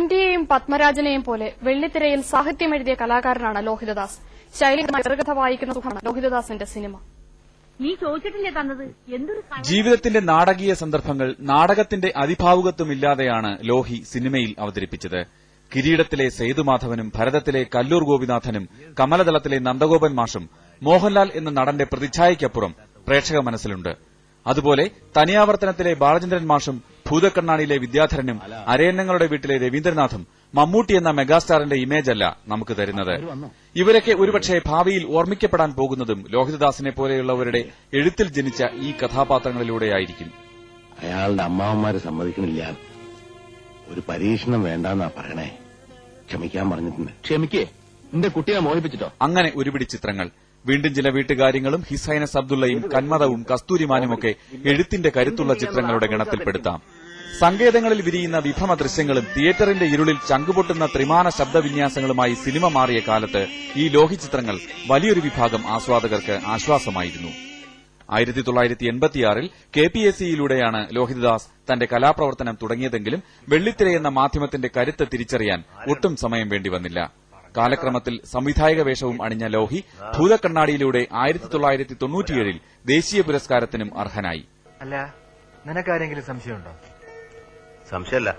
ആന്റിയെയും പത്മരാജനെയും പോലെ വെള്ളിത്തിരയിൽ സാഹിത്യമെഴുതിയ കലാകാരനാണ് ലോഹിതദാസ്. ശൈലികമായ ചെറുകഥ വായിക്കുന്ന സുഖമാണ് ലോഹിതദാസിന്റെ സിനിമ. നീ ചോദിച്ചിട്ടില്ലേ തന്നത്? എന്തൊരു ജീവിതത്തിന്റെ നാടകീയ സന്ദർഭങ്ങൾ നാടകത്തിന്റെ അതിഭാവുകത്വമില്ലാതെയാണ് ലോഹി സിനിമയിൽ അവതരിപ്പിച്ചത്. കിരീടത്തിലെ സേതുമാധവനും ഭരതത്തിലെ കല്ലൂർ ഗോപിനാഥനും കമലദളത്തിലെ നന്ദഗോപൻ മാഷും മോഹൻലാൽ എന്ന നടന്റെ പ്രതിച്ഛായയ്ക്കപ്പുറം പ്രേക്ഷക മനസ്സിലുണ്ട്. അതുപോലെ തനിയാവർത്തനത്തിലെ ബാലചന്ദ്രൻ മാഷും ഭൂതക്കണ്ണാടിയിലെ വിദ്യാധരനും അരയന്നങ്ങളുടെ വീട്ടിലെ രവീന്ദ്രനാഥും മമ്മൂട്ടി എന്ന മെഗാസ്റ്റാറിന്റെ ഇമേജല്ല നമുക്ക് തരുന്നത്. ഇവരൊക്കെ ഒരുപക്ഷെ ഭാവിയിൽ ഓർമ്മിക്കപ്പെടാൻ പോകുന്നതും ലോഹിതദാസിനെ പോലെയുള്ളവരുടെ എഴുത്തിൽ ജനിച്ച ഈ കഥാപാത്രങ്ങളിലൂടെയായിരിക്കും. അയാളുടെ അമ്മാവന്മാര് സമ്മതിക്കണില്ല. ഒരു പരീക്ഷണം വേണ്ടെന്നാ പറയണേ. ക്ഷമിക്കാൻ പറഞ്ഞിട്ടുണ്ട്. ക്ഷമിക്കേ, എന്റെ കുട്ടിയെ മോഹിപ്പിച്ചിട്ടോ? അങ്ങനെ ഒരുപിടി ചിത്രങ്ങൾ. വീണ്ടും ചില വീട്ടുകാര്യങ്ങളും ഹിസൈനസ് അബ്ദുള്ളയും കന്മതവും കസ്തൂരിമാനുമൊക്കെ എഴുത്തിന്റെ കരുത്തുള്ള ചിത്രങ്ങളുടെ ഗണത്തിൽപ്പെടുത്താം. സങ്കേതങ്ങളിൽ വിരിയുന്ന വിഭമ ദൃശ്യങ്ങളും തിയേറ്ററിന്റെ ഇരുളിൽ ചങ്കുപൊട്ടുന്ന ത്രിമാന ശബ്ദവിന്യാസങ്ങളുമായി സിനിമ മാറിയ കാലത്ത് ഈ ലോഹി ചിത്രങ്ങൾ വലിയൊരു വിഭാഗം ആസ്വാദകർക്ക് ആശ്വാസമായിരുന്നു. 1986-ൽ KPSCയിലൂടെയാണ് ലോഹിതദാസ് തന്റെ കലാപ്രവർത്തനം തുടങ്ങിയതെങ്കിലും വെള്ളിത്തിരയെന്ന മാധ്യമത്തിന്റെ കരുത്ത് തിരിച്ചറിയാൻ ഒട്ടും സമയം വേണ്ടിവന്നില്ല. കാലക്രമത്തിൽ സംവിധായക വേഷവും അണിഞ്ഞ ലോഹി ഭൂതക്കണ്ണാടിയിലൂടെ 1997-ൽ ദേശീയ പുരസ്കാരത്തിനും അർഹനായി. അല്ല, നിനക്കാരെങ്കിലും സംശയമുണ്ടോ? സംശയമല്ല,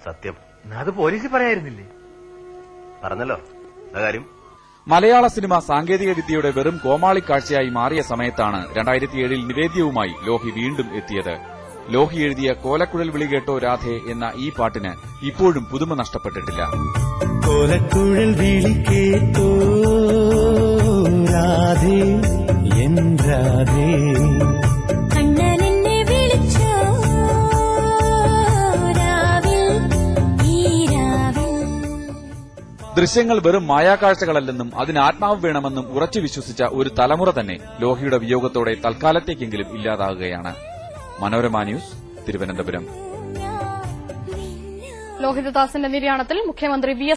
സത്യം. അത് പോലീസ് പറയായിരുന്നില്ലേ? പറഞ്ഞല്ലോ കാര്യം. മലയാള സിനിമ സാങ്കേതിക വിദ്യയുടെ വെറും കോമാളിക്കാഴ്ചയായി മാറിയ സമയത്താണ് 2007-ൽ നിവേദ്യവുമായി ലോഹി വീണ്ടും എത്തിയത്. ലോഹി എഴുതിയ കോലക്കുഴൽ വിളി കേട്ടോ രാധേ എന്ന ഈ പാട്ടിന് ഇപ്പോഴും പുതുമ നഷ്ടപ്പെട്ടിട്ടില്ല. കോലക്കുഴൽ വിളി കേട്ടോ രാധേ എൻ രാധേ, ദൃശ്യങ്ങൾ വെറും മായാക്കാഴ്ചകളല്ലെന്നും അതിന് ആത്മാവ് വേണമെന്നും ഉറച്ചു വിശ്വസിച്ച ഒരു തലമുറ തന്നെ ലോഹിയുടെ വിയോഗത്തോടെ തൽക്കാലത്തേക്കെങ്കിലും ഇല്ലാതാകുകയാണ്. മനോരമ ന്യൂസ്, തിരുവനന്തപുരം. ലോഹിതദാസിന്റെ നിര്യാണത്തിൽ മുഖ്യമന്ത്രി വി